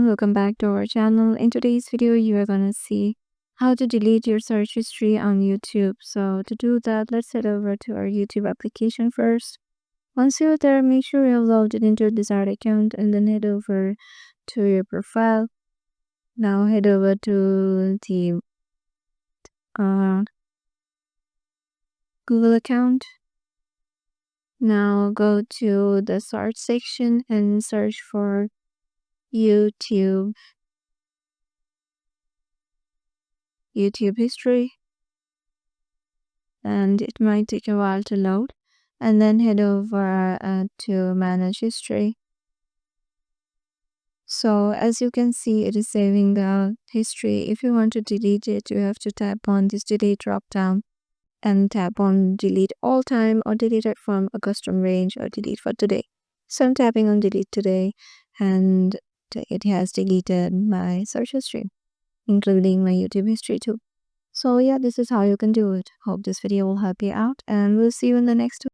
welcome back to our channel. In today's video, you are gonna see how to delete your search history on YouTube. So to do that, let's head over to our YouTube application first. Once you're there, make sure you have logged into your desired account and then head over to your profile. Now head over to the Google account. Now go to the search section and search for YouTube history, and it might take a while to load, and then head over to manage history. So as you can see, it is saving the history. If you want to delete it, you have to tap on this delete drop down and tap on delete all time or delete it from a custom range or delete for today. So I'm tapping on delete today, and it has deleted my search history, including my YouTube history too. So yeah, this is how you can do it. Hope this video will help you out, and we'll see you in the next one.